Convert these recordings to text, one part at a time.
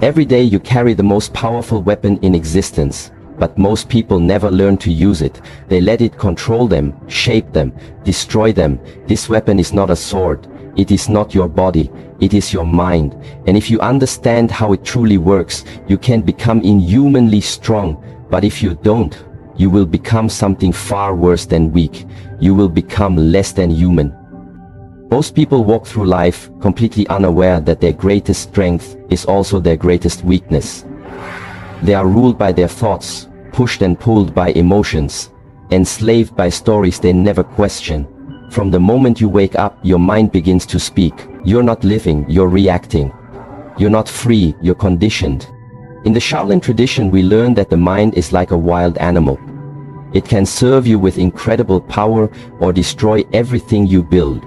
Every day you carry the most powerful weapon in existence, but most people never learn to use it. They let it control them, shape them, destroy them. This weapon is not a sword. It is not your body. It is your mind. And if you understand how it truly works, you can become inhumanly strong. But if you don't, you will become something far worse than weak. You will become less than human. Most people walk through life completely unaware that their greatest strength is also their greatest weakness. They are ruled by their thoughts, pushed and pulled by emotions, enslaved by stories they never question. From the moment you wake up, your mind begins to speak. You're not living, you're reacting. You're not free, you're conditioned. In the Shaolin tradition, we learn that the mind is like a wild animal. It can serve you with incredible power or destroy everything you build.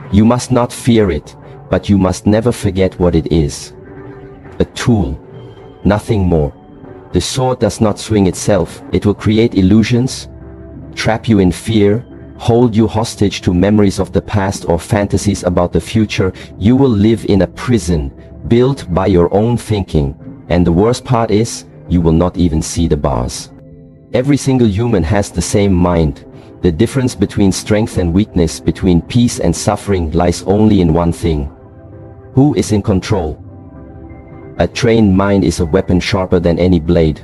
You must not fear it, but you must never forget what it is. A tool, nothing more. The sword does not swing itself. It will create illusions, trap you in fear, hold you hostage to memories of the past or fantasies about the future. You will live in a prison built by your own thinking. And the worst part is, you will not even see the bars. Every single human has the same mind. The difference between strength and weakness, between peace and suffering, lies only in one thing. Who is in control? A trained mind is a weapon sharper than any blade.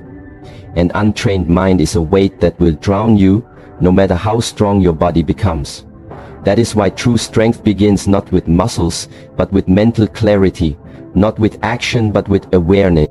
An untrained mind is a weight that will drown you, no matter how strong your body becomes. That is why true strength begins not with muscles, but with mental clarity, not with action, but with awareness.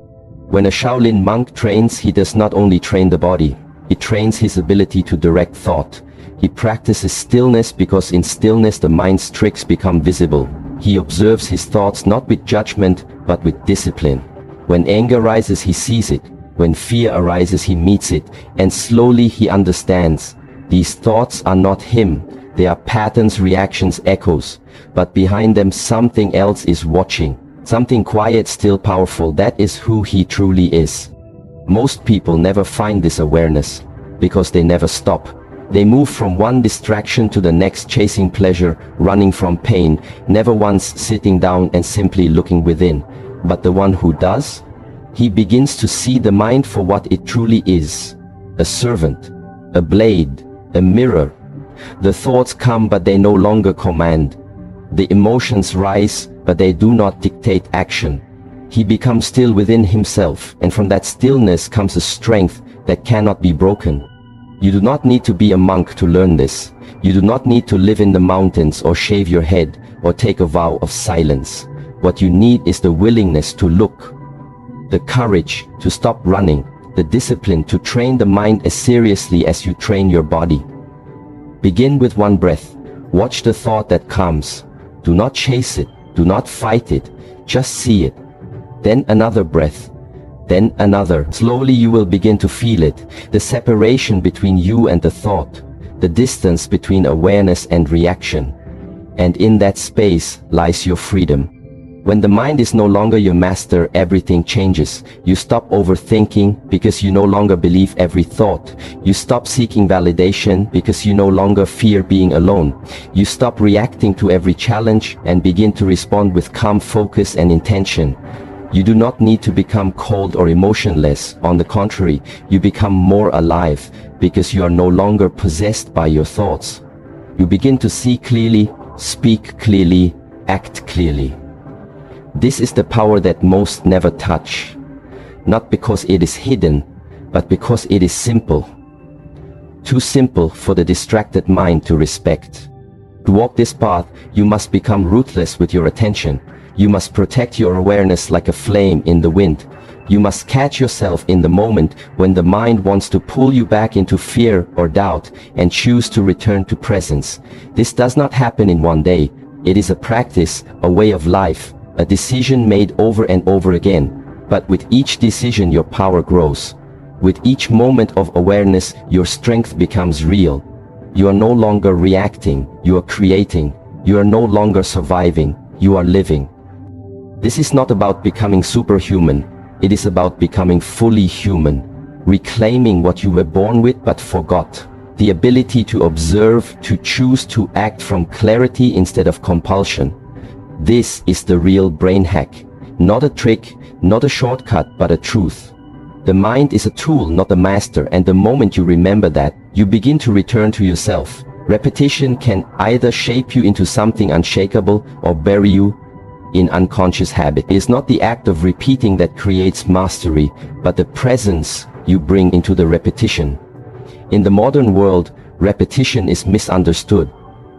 When a Shaolin monk trains, he does not only train the body, he trains his ability to direct thought. He practices stillness because in stillness the mind's tricks become visible. He observes his thoughts not with judgment, but with discipline. When anger rises, he sees it. When fear arises, he meets it. And slowly he understands. These thoughts are not him. They are patterns, reactions, echoes. But behind them something else is watching. Something quiet, still powerful. That is who he truly is. Most people never find this awareness because they never stop. They move from one distraction to the next, chasing pleasure, running from pain, never once sitting down and simply looking within. But the one who does, he begins to see the mind for what it truly is. A servant, a blade, a mirror. The thoughts come, but they no longer command. The emotions rise, but they do not dictate action. He becomes still within himself, and from that stillness comes a strength that cannot be broken. You do not need to be a monk to learn this. You do not need to live in the mountains or shave your head or take a vow of silence. What you need is the willingness to look, the courage to stop running, the discipline to train the mind as seriously as you train your body. Begin with one breath. Watch the thought that comes. Do not chase it. Do not fight it. Just see it. Then another breath. Then another. Slowly you will begin to feel it, the separation between you and the thought, the distance between awareness and reaction. And in that space lies your freedom. When the mind is no longer your master, everything changes. You stop overthinking because you no longer believe every thought. You stop seeking validation because you no longer fear being alone. You stop reacting to every challenge and begin to respond with calm focus and intention. You do not need to become cold or emotionless. On the contrary, you become more alive because you are no longer possessed by your thoughts. You begin to see clearly, speak clearly, act clearly. This is the power that most never touch. Not because it is hidden, but because it is simple. Too simple for the distracted mind to respect. To walk this path, you must become ruthless with your attention. You must protect your awareness like a flame in the wind. You must catch yourself in the moment when the mind wants to pull you back into fear or doubt and choose to return to presence. This does not happen in one day. It is a practice, a way of life, a decision made over and over again. But with each decision your power grows. With each moment of awareness your strength becomes real. You are no longer reacting, you are creating. You are no longer surviving, you are living. This is not about becoming superhuman. It is about becoming fully human, reclaiming what you were born with but forgot. The ability to observe, to choose to act from clarity instead of compulsion. This is the real brain hack. Not a trick, not a shortcut, but a truth. The mind is a tool, not a master, and the moment you remember that, you begin to return to yourself. Repetition can either shape you into something unshakable or bury you in unconscious habit. It is not the act of repeating that creates mastery, but the presence you bring into the repetition. In the modern world, repetition is misunderstood.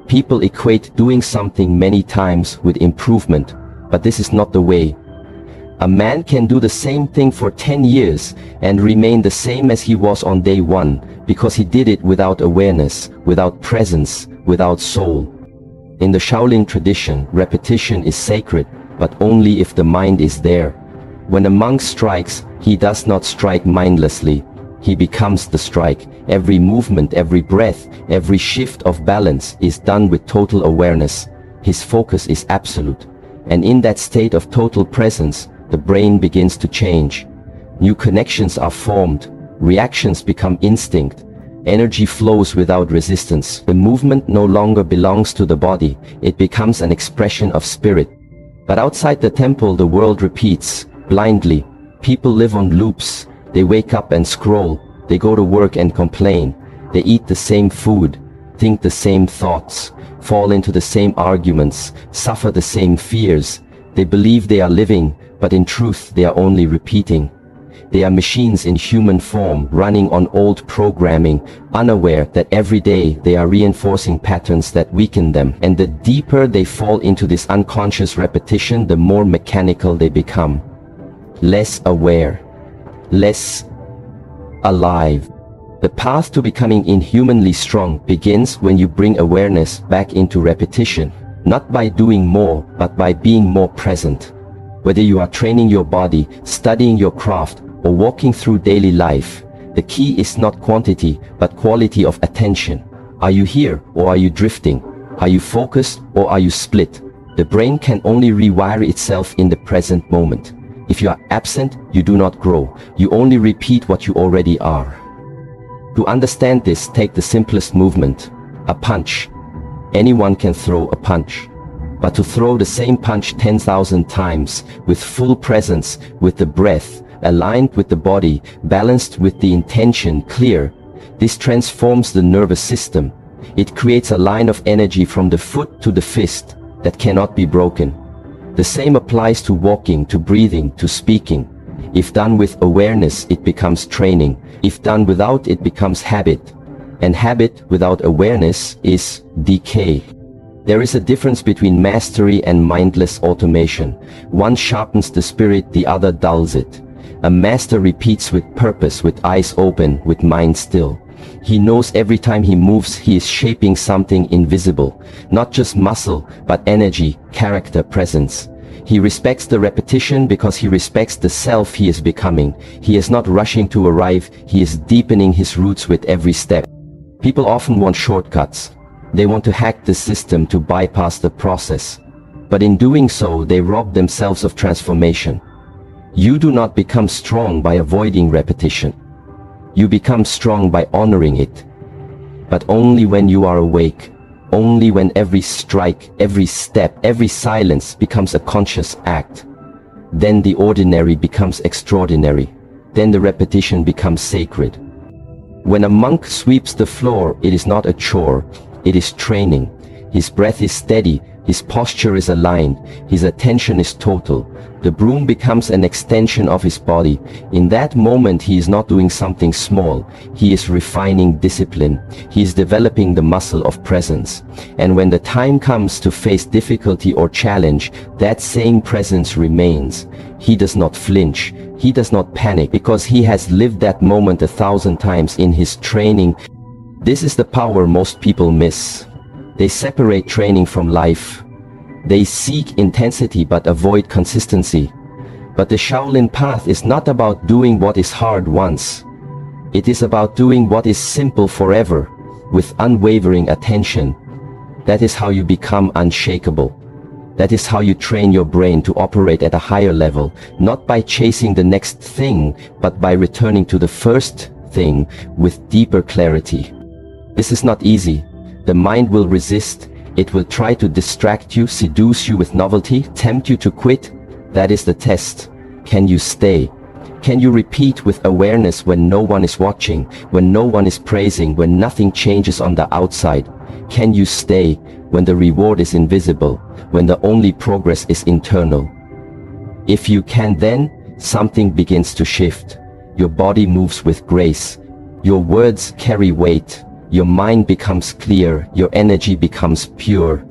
People equate doing something many times with improvement, but this is not the way. A man can do the same thing for 10 years and remain the same as he was on day one, because he did it without awareness, without presence, without soul. In the Shaolin tradition, repetition is sacred, but only if the mind is there. When a monk strikes, he does not strike mindlessly. He becomes the strike. Every movement, every breath, every shift of balance is done with total awareness. His focus is absolute. And in that state of total presence, the brain begins to change. New connections are formed. Reactions become instinct. Energy flows without resistance. The movement no longer belongs to the body. It becomes an expression of spirit. But outside the temple, the world repeats, blindly. People live on loops. They wake up and scroll. They go to work and complain. They eat the same food, think the same thoughts, fall into the same arguments, suffer the same fears. They believe they are living, but in truth they are only repeating. They are machines in human form, running on old programming, unaware that every day they are reinforcing patterns that weaken them. And the deeper they fall into this unconscious repetition, the more mechanical they become. Less aware, less alive. The path to becoming inhumanly strong begins when you bring awareness back into repetition, not by doing more, but by being more present. Whether you are training your body, studying your craft, or walking through daily life, the key is not quantity, but quality of attention. Are you here, or are you drifting? Are you focused, or are you split? The brain can only rewire itself in the present moment. If you are absent, you do not grow. You only repeat what you already are. To understand this, take the simplest movement, a punch. Anyone can throw a punch. But to throw the same punch 10,000 times, with full presence, with the breath, aligned with the body, balanced with the intention clear, this transforms the nervous system. It creates a line of energy from the foot to the fist that cannot be broken. The same applies to walking, to breathing, to speaking. If done with awareness, it becomes training. If done without, it becomes habit. And habit without awareness is decay. There is a difference between mastery and mindless automation. One sharpens the spirit, the other dulls it. A master repeats with purpose, with eyes open, with mind still. He knows every time he moves, he is shaping something invisible. Not just muscle, but energy, character, presence. He respects the repetition because he respects the self he is becoming. He is not rushing to arrive, he is deepening his roots with every step. People often want shortcuts. They want to hack the system to bypass the process. But in doing so, they rob themselves of transformation. You do not become strong by avoiding repetition. You become strong by honoring it. But only when you are awake. Only when every strike, every step, every silence becomes a conscious act. Then the ordinary becomes extraordinary. Then the repetition becomes sacred. When a monk sweeps the floor, it is not a chore, it is training. His breath is steady, his posture is aligned, his attention is total. The broom becomes an extension of his body. In that moment, he is not doing something small. He is refining discipline. He is developing the muscle of presence. And when the time comes to face difficulty or challenge, that same presence remains. He does not flinch. He does not panic because he has lived that moment 1,000 times in his training. This is the power most people miss. They separate training from life. They seek intensity but avoid consistency. But the Shaolin path is not about doing what is hard once. It is about doing what is simple forever, with unwavering attention. That is how you become unshakable. That is how you train your brain to operate at a higher level, not by chasing the next thing, but by returning to the first thing with deeper clarity. This is not easy. The mind will resist. It will try to distract you, seduce you with novelty, tempt you to quit. That is the test. Can you stay? Can you repeat with awareness when no one is watching, when no one is praising, when nothing changes on the outside? Can you stay when the reward is invisible, when the only progress is internal? If you can, then something begins to shift. Your body moves with grace. Your words carry weight. Your mind becomes clear. Your energy becomes pure.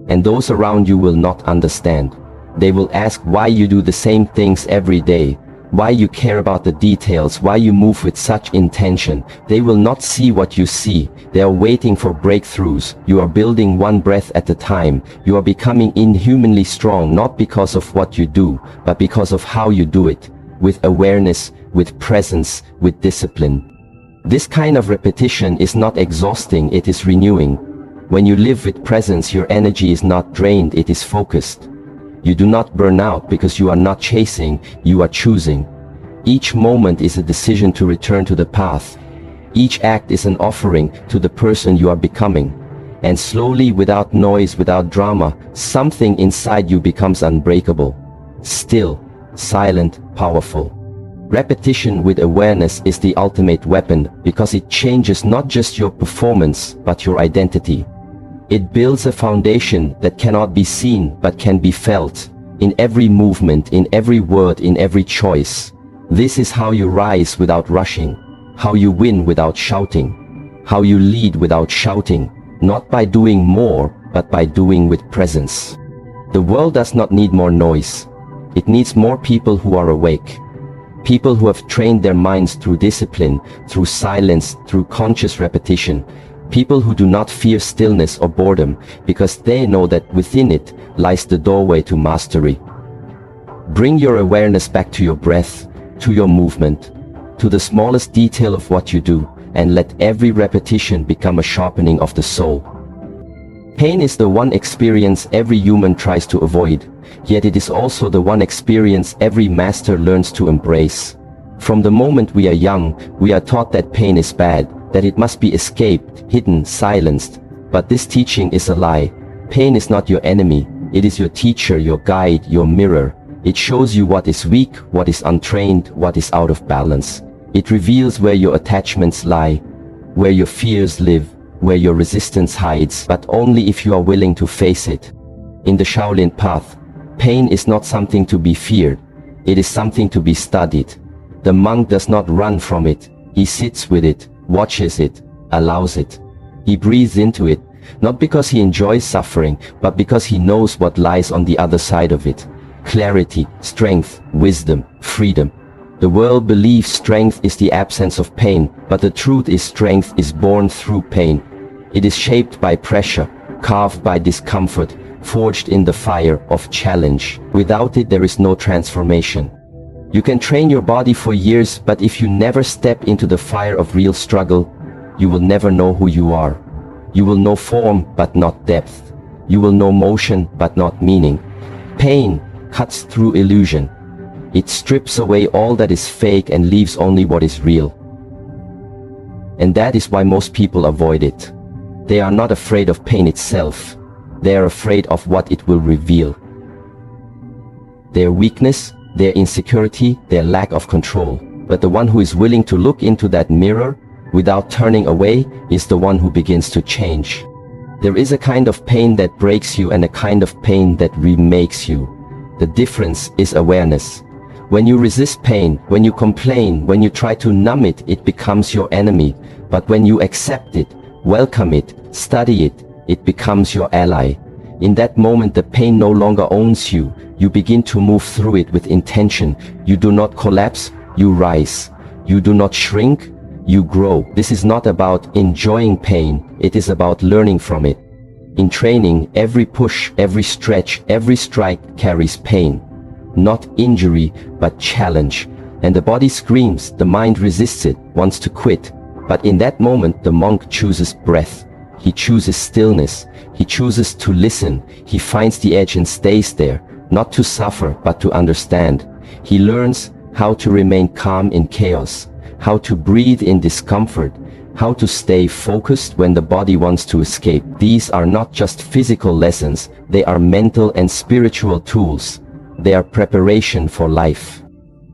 And those around you will not understand. They will ask why you do the same things every day, why you care about the details, why you move with such intention. They will not see what you see. They are waiting for breakthroughs. You are building one breath at a time. You are becoming inhumanly strong, not because of what you do, but because of how you do it, with awareness, with presence, with discipline. This kind of repetition is not exhausting, it is renewing. When you live with presence, your energy is not drained, it is focused. You do not burn out because you are not chasing, you are choosing. Each moment is a decision to return to the path. Each act is an offering to the person you are becoming. And slowly, without noise, without drama, something inside you becomes unbreakable. Still, silent, powerful. Repetition with awareness is the ultimate weapon because it changes not just your performance, but your identity. It builds a foundation that cannot be seen but can be felt, in every movement, in every word, in every choice. This is how you rise without rushing, how you win without shouting, how you lead without shouting, not by doing more, but by doing with presence. The world does not need more noise. It needs more people who are awake. People who have trained their minds through discipline, through silence, through conscious repetition. People who do not fear stillness or boredom, because they know that within it lies the doorway to mastery. Bring your awareness back to your breath, to your movement, to the smallest detail of what you do, and let every repetition become a sharpening of the soul. Pain is the one experience every human tries to avoid, yet it is also the one experience every master learns to embrace. From the moment we are young, we are taught that pain is bad, that it must be escaped, hidden, silenced. But this teaching is a lie. Pain is not your enemy. It is your teacher, your guide, your mirror. It shows you what is weak, what is untrained, what is out of balance. It reveals where your attachments lie, where your fears live, where your resistance hides, but only if you are willing to face it. In the Shaolin path, pain is not something to be feared. It is something to be studied. The monk does not run from it. He sits with it, watches it, allows it. He breathes into it, not because he enjoys suffering, but because he knows what lies on the other side of it. Clarity, strength, wisdom, freedom. The world believes strength is the absence of pain, but the truth is strength is born through pain. It is shaped by pressure, carved by discomfort, forged in the fire of challenge. Without it, there is no transformation. You can train your body for years, but if you never step into the fire of real struggle, you will never know who you are. You will know form, but not depth. You will know motion, but not meaning. Pain cuts through illusion. It strips away all that is fake and leaves only what is real. And that is why most people avoid it. They are not afraid of pain itself. They are afraid of what it will reveal. Their weakness, their insecurity, their lack of control. But the one who is willing to look into that mirror without turning away is the one who begins to change. There is a kind of pain that breaks you and a kind of pain that remakes you. The difference is awareness. When you resist pain, when you complain, when you try to numb it, it becomes your enemy. But when you accept it, welcome it, study it, it becomes your ally. In that moment, the pain no longer owns you. You begin to move through it with intention. You do not collapse, you rise. You do not shrink, you grow. This is not about enjoying pain, it is about learning from it. In training, every push, every stretch, every strike carries pain. Not injury, but challenge. And the body screams, the mind resists it, wants to quit. But in that moment, the monk chooses breath. He chooses stillness. He chooses to listen. He finds the edge and stays there, not to suffer, but to understand. He learns how to remain calm in chaos, how to breathe in discomfort, how to stay focused when the body wants to escape. These are not just physical lessons, they are mental and spiritual tools. They are preparation for life.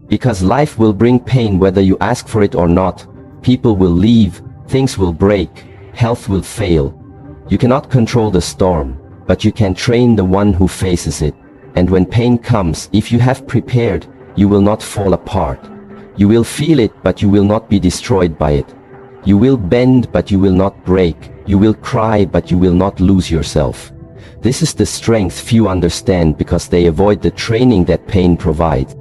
Because life will bring pain whether you ask for it or not. People will leave, things will break, health will fail. You cannot control the storm, but you can train the one who faces it. And when pain comes, if you have prepared, you will not fall apart. You will feel it, but you will not be destroyed by it. You will bend, but you will not break. You will cry, but you will not lose yourself. This is the strength few understand because they avoid the training that pain provides.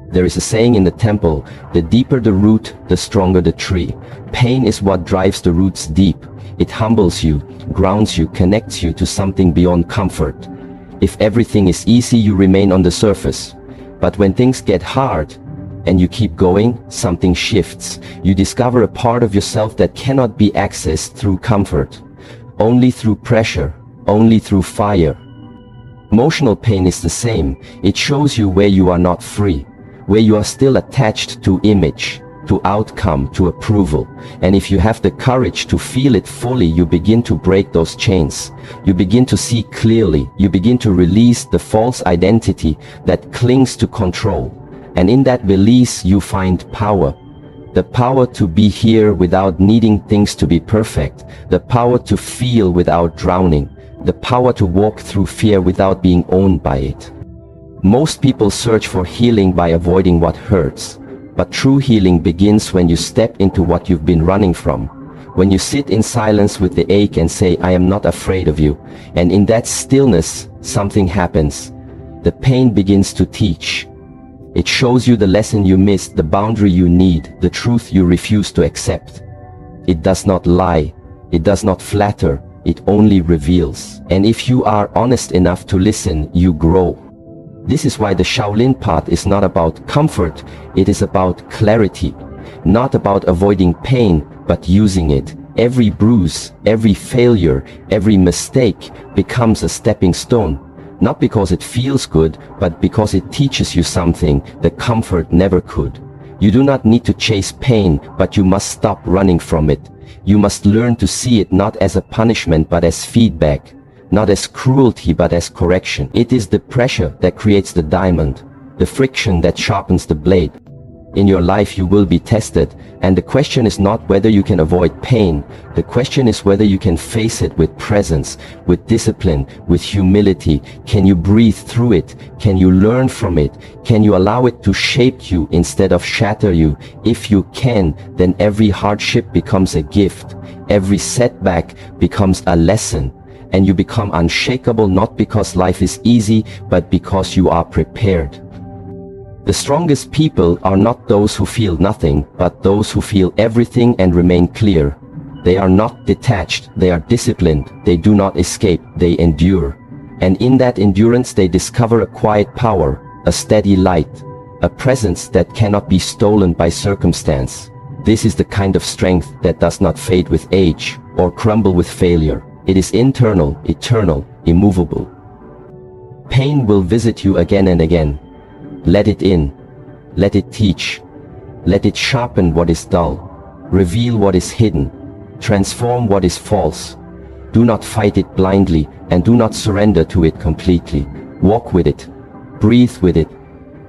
There is a saying in the temple, the deeper the root, the stronger the tree. Pain is what drives the roots deep. It humbles you, grounds you, connects you to something beyond comfort. If everything is easy, you remain on the surface. But when things get hard, and you keep going, something shifts. You discover a part of yourself that cannot be accessed through comfort. Only through pressure, only through fire. Emotional pain is the same. It shows you where you are not free, where you are still attached to image, to outcome, to approval. And if you have the courage to feel it fully, you begin to break those chains. You begin to see clearly. You begin to release the false identity that clings to control. And in that release, you find power. The power to be here without needing things to be perfect. The power to feel without drowning. The power to walk through fear without being owned by it. Most people search for healing by avoiding what hurts. But true healing begins when you step into what you've been running from. When you sit in silence with the ache and say, I am not afraid of you. And in that stillness, something happens. The pain begins to teach. It shows you the lesson you missed, the boundary you need, the truth you refuse to accept. It does not lie. It does not flatter. It only reveals. And if you are honest enough to listen, you grow. This is why the Shaolin path is not about comfort. It is about clarity. Not about avoiding pain, but using it. Every bruise, every failure, every mistake becomes a stepping stone. Not because it feels good, but because it teaches you something the comfort never could. You do not need to chase pain, but you must stop running from it. You must learn to see it not as a punishment, but as feedback. Not as cruelty, but as correction. It is the pressure that creates the diamond, the friction that sharpens the blade. In your life you will be tested, and the question is not whether you can avoid pain. The question is whether you can face it with presence, with discipline, with humility. Can you breathe through it? Can you learn from it? Can you allow it to shape you instead of shatter you? If you can, then every hardship becomes a gift. Every setback becomes a lesson. And you become unshakable not because life is easy, but because you are prepared. The strongest people are not those who feel nothing, but those who feel everything and remain clear. They are not detached, they are disciplined, they do not escape, they endure. And in that endurance they discover a quiet power, a steady light, a presence that cannot be stolen by circumstance. This is the kind of strength that does not fade with age or crumble with failure. It is internal, eternal, immovable. Pain will visit you again and again. Let it in. Let it teach. Let it sharpen what is dull. Reveal what is hidden. Transform what is false. Do not fight it blindly, and do not surrender to it completely. Walk with it. Breathe with it.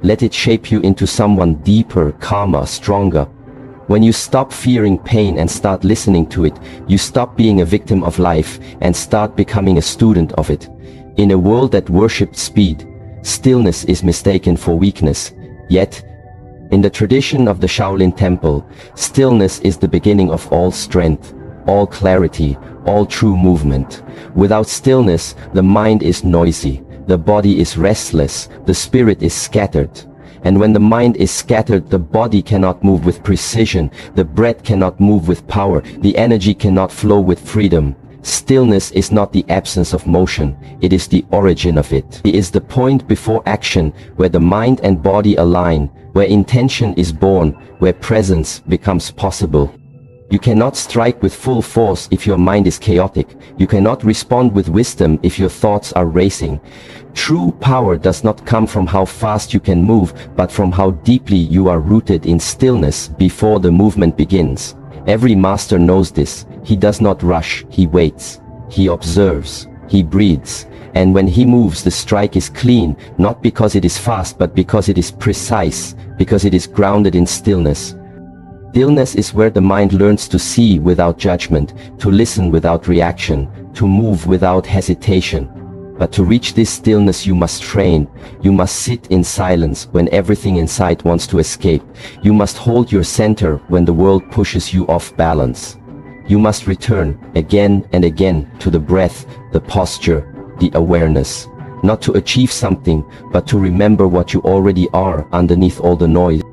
Let it shape you into someone deeper, calmer, stronger. When you stop fearing pain and start listening to it, you stop being a victim of life and start becoming a student of it. In a world that worships speed, stillness is mistaken for weakness. Yet, in the tradition of the Shaolin Temple, stillness is the beginning of all strength, all clarity, all true movement. Without stillness, the mind is noisy, the body is restless, the spirit is scattered. And when the mind is scattered, the body cannot move with precision, the breath cannot move with power, the energy cannot flow with freedom. Stillness is not the absence of motion, it is the origin of it. It is the point before action, where the mind and body align, where intention is born, where presence becomes possible. You cannot strike with full force if your mind is chaotic. You cannot respond with wisdom if your thoughts are racing. True power does not come from how fast you can move, but from how deeply you are rooted in stillness before the movement begins. Every master knows this. He does not rush, he waits. He observes. he breathes. And when he moves, the strike is clean, not because it is fast, but because it is precise, because it is grounded in stillness. Stillness is where the mind learns to see without judgment, to listen without reaction, to move without hesitation. But to reach this stillness you must train. You must sit in silence when everything inside wants to escape. You must hold your center when the world pushes you off balance. You must return again and again to the breath, the posture, the awareness. Not to achieve something, but to remember what you already are underneath all the noise.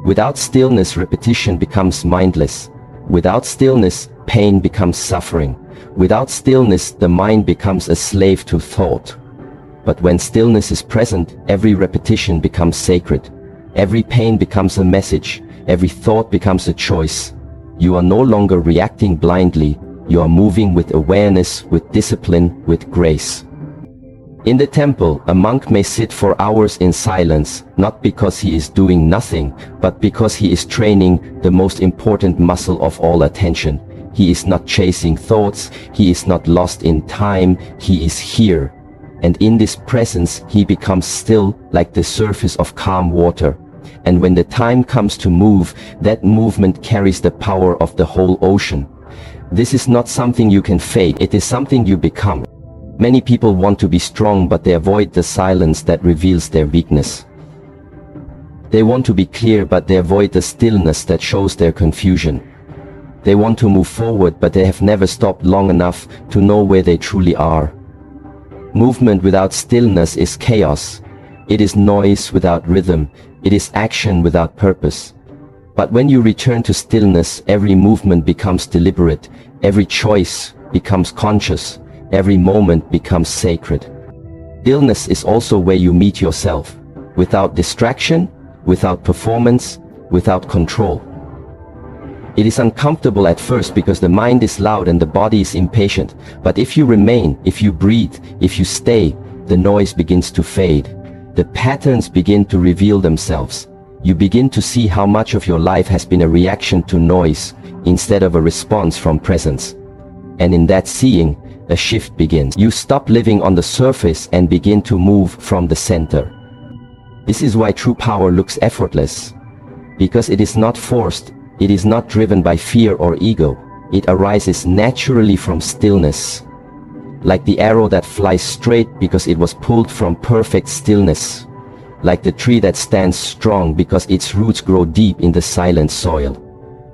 Without stillness, repetition becomes mindless. Without stillness, pain becomes suffering. Without stillness, the mind becomes a slave to thought. But when stillness is present, every repetition becomes sacred. Every pain becomes a message. Every thought becomes a choice. You are no longer reacting blindly. You are moving with awareness, with discipline, with grace. In the temple, a monk may sit for hours in silence, not because he is doing nothing, but because he is training the most important muscle of all, attention. He is not chasing thoughts, he is not lost in time, he is here. And in this presence he becomes still, like the surface of calm water. And when the time comes to move, that movement carries the power of the whole ocean. This is not something you can fake, it is something you become. Many people want to be strong, but they avoid the silence that reveals their weakness. They want to be clear, but they avoid the stillness that shows their confusion. They want to move forward, but they have never stopped long enough to know where they truly are. Movement without stillness is chaos. It is noise without rhythm. It is action without purpose. But when you return to stillness, every movement becomes deliberate. Every choice becomes conscious. Every moment becomes sacred. Stillness is also where you meet yourself. Without distraction, without performance, without control. It is uncomfortable at first because the mind is loud and the body is impatient. But if you remain, if you breathe, if you stay, the noise begins to fade. The patterns begin to reveal themselves. You begin to see how much of your life has been a reaction to noise instead of a response from presence. And in that seeing, a shift begins. You stop living on the surface and begin to move from the center. This is why true power looks effortless. Because it is not forced. It is not driven by fear or ego. It arises naturally from stillness. Like the arrow that flies straight because it was pulled from perfect stillness. Like the tree that stands strong because its roots grow deep in the silent soil.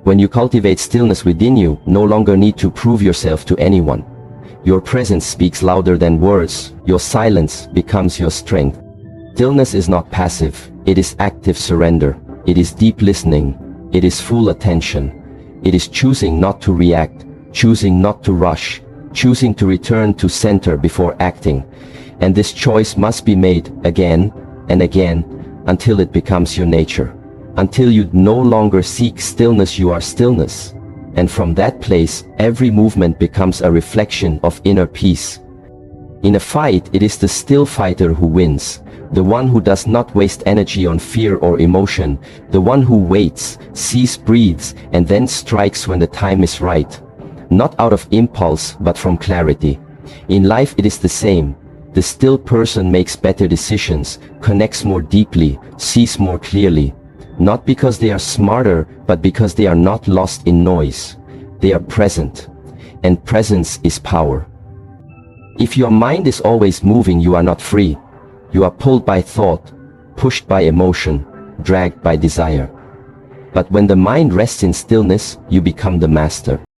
When you cultivate stillness within, you no longer need to prove yourself to anyone. Your presence speaks louder than words. Your silence becomes your strength. Stillness is not passive. It is active surrender. It is deep listening. It is full attention. It is choosing not to react, choosing not to rush, choosing to return to center before acting. And this choice must be made again and again until it becomes your nature. Until you no longer seek stillness, you are stillness. And from that place, every movement becomes a reflection of inner peace. In a fight, it is the still fighter who wins. The one who does not waste energy on fear or emotion. The one who waits, sees, breathes, and then strikes when the time is right. Not out of impulse, but from clarity. In life it is the same. The still person makes better decisions, connects more deeply, sees more clearly. Not because they are smarter, but because they are not lost in noise. They are present. And presence is power. If your mind is always moving, you are not free. You are pulled by thought, pushed by emotion, dragged by desire. But when the mind rests in stillness, you become the master.